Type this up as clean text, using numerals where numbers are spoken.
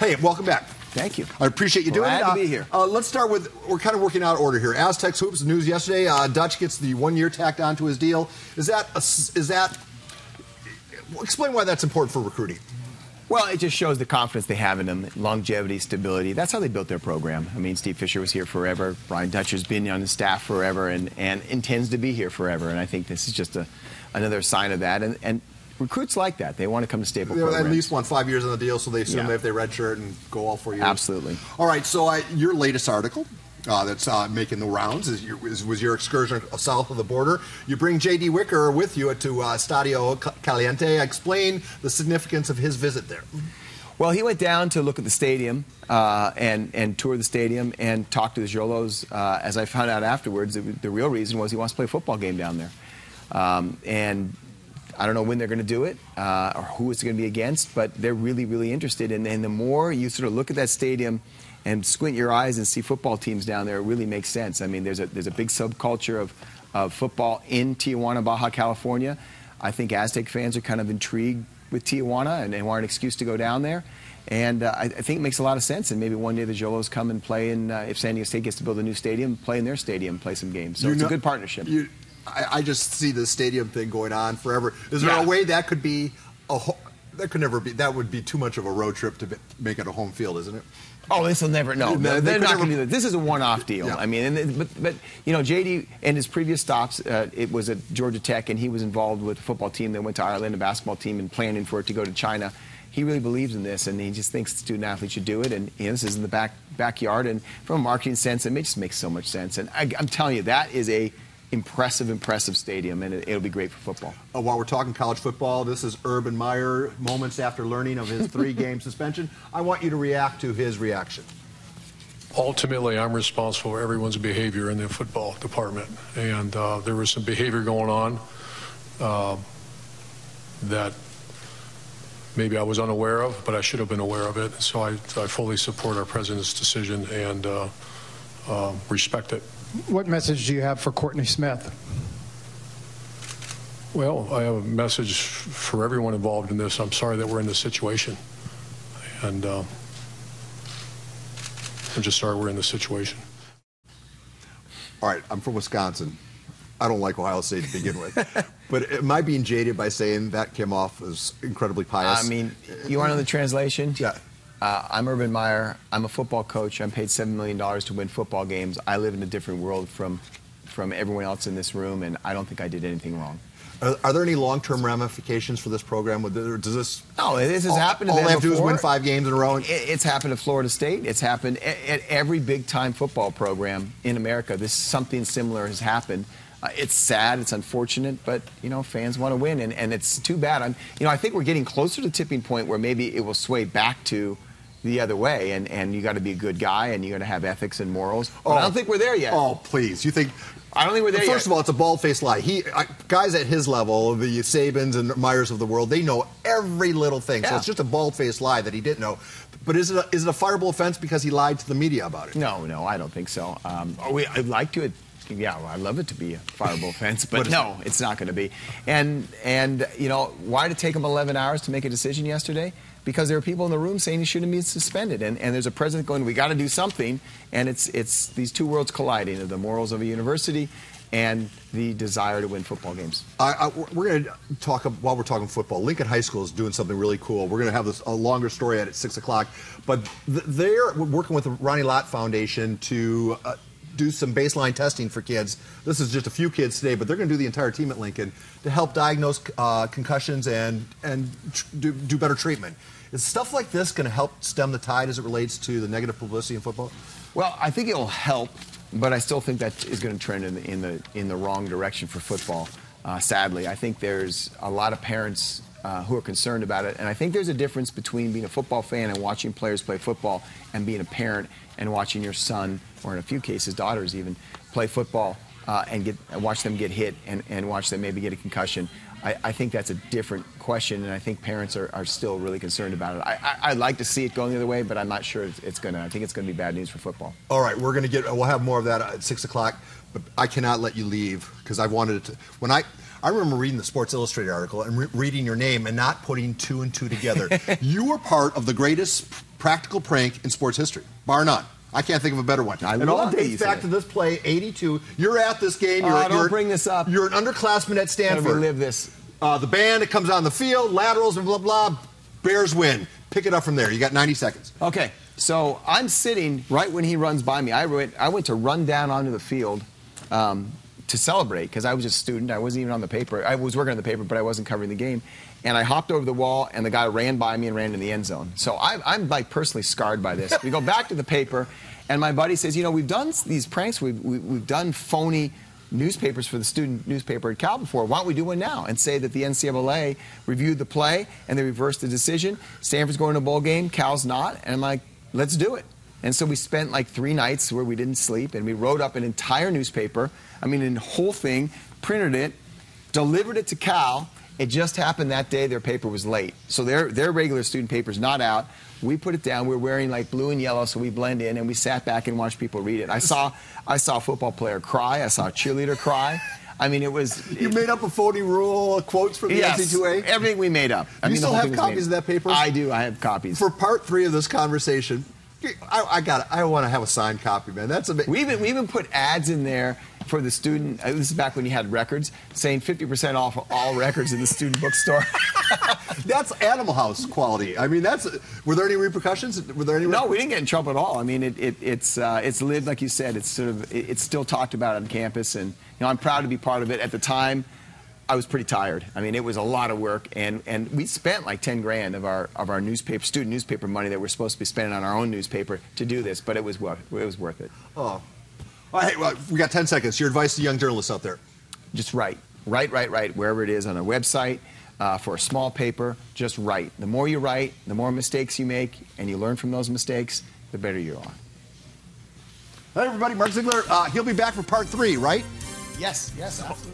Hey, welcome back. Thank you. I appreciate you doing it. Glad to be here. Let's start with, we're kind of working out order here. Aztecs Hoops, the news yesterday, Dutch gets the 1 year tacked onto his deal. Explain why that's important for recruiting. Well, it just shows the confidence they have in him, longevity, stability. That's how they built their program. I mean, Steve Fisher was here forever. Brian Dutcher's been on the staff forever and intends to be here forever. And I think this is just another sign of that. And recruits like that. They want to come to staple programs. At least want 5 years on the deal, so they assume that if they redshirt and go all 4 years. Absolutely. All right, so your latest article that's making the rounds was your excursion south of the border. You bring J.D. Wicker with you to Stadio Caliente. Explain the significance of his visit there. Well, he went down to look at the stadium and tour the stadium and talk to the Jolos. As I found out afterwards, the real reason was he wants to play a football game down there. And I don't know when they're going to do it or who it's going to be against, but they're really, really interested. And the more you sort of look at that stadium and squint your eyes and see football teams down there, it really makes sense. I mean, there's a big subculture of football in Tijuana, Baja California. I think Aztec fans are kind of intrigued with Tijuana and want an excuse to go down there. And I think it makes a lot of sense. And maybe one day the Jolos come and play in, if San Diego State gets to build a new stadium, play in their stadium, play some games. So it's a good partnership. I just see the stadium thing going on forever. Is there a way that could be that would be too much of a road trip to make it a home field, isn't it? Oh, this will never. No, they're not going to do that. This is a one-off deal. Yeah. I mean, but you know, JD and his previous stops, it was at Georgia Tech, and he was involved with the football team that went to Ireland, a basketball team, and planning for it to go to China. He really believes in this, and he just thinks the student athlete should do it. And this is in the backyard, and from a marketing sense, it just makes so much sense. And I'm telling you, that is a impressive stadium, and it'll be great for football. While we're talking college football, this is Urban Meyer, moments after learning of his 3-game suspension. I want you to react to his reaction. Ultimately, I'm responsible for everyone's behavior in the football department, and there was some behavior going on that maybe I was unaware of, but I should have been aware of it. So I fully support our president's decision and respect it. What message do you have for Courtney Smith? Well, I have a message for everyone involved in this. I'm sorry that we're in this situation. And I'm just sorry we're in this situation. All right, I'm from Wisconsin. I don't like Ohio State to begin with. But am I being jaded by saying that came off as incredibly pious? I mean, you want to know the translation? Yeah. I'm Urban Meyer. I'm a football coach. I'm paid $7 million to win football games. I live in a different world from everyone else in this room, and I don't think I did anything wrong. Are there any long-term ramifications for this program? Does this? No, this has happened to them all they have to do is before. win 5 games in a row. It's happened at Florida State. It's happened at every big-time football program in America. Something similar has happened. It's sad, it's unfortunate, but you know, fans want to win, and it's too bad. I think we're getting closer to the tipping point where maybe it will sway back to the other way, and you got to be a good guy, and you got to have ethics and morals. But I don't think we're there yet. Oh, please! You think? I don't think we're there yet. First of all, it's a bald-faced lie. Guys at his level, the Sabans and Myers of the world, they know every little thing. So it's just a bald-faced lie that he didn't know. But is it a fireable offense because he lied to the media about it? No, I don't think so. I'd like to. Yeah, well, I'd love it to be a fireable offense, but no, it's not going to be. And you know, why did it take him 11 hours to make a decision yesterday? Because there are people in the room saying he shouldn't be suspended, and there's a president going, we got to do something, and it's these two worlds colliding, the morals of a university and the desire to win football games. We're going to talk, while we're talking football, Lincoln High School is doing something really cool. We're going to have a longer story at 6 o'clock, but they're working with the Ronnie Lott Foundation to do some baseline testing for kids. This is just a few kids today, but they're going to do the entire team at Lincoln to help diagnose concussions and do better treatment. Is stuff like this going to help stem the tide as it relates to the negative publicity in football? Well, I think it will help, but I still think that is going to trend in the wrong direction for football. Sadly, I think there's a lot of parents who are concerned about it, and I think there's a difference between being a football fan and watching players play football and being a parent and watching your son, or in a few cases daughters even, play football and watch them get hit and watch them maybe get a concussion. I think that's a different question, and I think parents are still really concerned about it. I'd like to see it going the other way, but I'm not sure it's going to. I think it's going to be bad news for football. All right, we'll have more of that at 6 o'clock, but I cannot let you leave because I wanted it to. When I remember reading the Sports Illustrated article and reading your name and not putting 2 and 2 together. You were part of the greatest practical prank in sports history, bar none. I can't think of a better one. I it all love dates back to this play, 82. You're at this game. Don't bring this up. You're an underclassman at Stanford. Gotta relive this. The band, it comes on the field, laterals and blah, blah. Bears win. Pick it up from there. You got 90 seconds. Okay, so I'm sitting right when he runs by me. I went to run down onto the field to celebrate because I was a student. I wasn't even on the paper. I was working on the paper, but I wasn't covering the game. And I hopped over the wall, and the guy ran by me and ran in the end zone. So I'm like personally scarred by this. We go back to the paper, and my buddy says, you know, we've done these pranks. We've done phony newspapers for the student newspaper at Cal before. Why don't we do one now and say that the NCAA reviewed the play and they reversed the decision. Stanford's going to a bowl game, Cal's not. And I'm like, let's do it. And so we spent like 3 nights where we didn't sleep, and we wrote up an entire newspaper, I mean, the whole thing, printed it, delivered it to Cal. It just happened that day their paper was late. So their regular student paper's not out. We put it down. We're wearing like blue and yellow, so we blend in, and we sat back and watched people read it. I saw a football player cry. I saw a cheerleader cry. I mean, it was... You made up a phony rule, quotes from the NCAA? Everything we made up. You still have copies of that paper? I do. I have copies. For part 3 of this conversation, I want to have a signed copy, man. That's amazing. We even put ads in there for the student. This is back when you had records, saying 50% off all records in the student bookstore. That's Animal House quality. I mean, were there any repercussions? No, we didn't get in trouble at all. I mean, it's lived, like you said. It's still talked about on campus, and I'm proud to be part of it. At the time, I was pretty tired. I mean, it was a lot of work, and we spent like 10 grand of our student newspaper money that we're supposed to be spending on our own newspaper to do this, but it was worth it. Oh. All right, well, we got 10 seconds. Your advice to young journalists out there? Just write, wherever it is on a website, for a small paper, just write. The more you write, the more mistakes you make, and you learn from those mistakes, the better you are. Hi, everybody. Mark Zeigler. He'll be back for part 3, right? Yes, absolutely.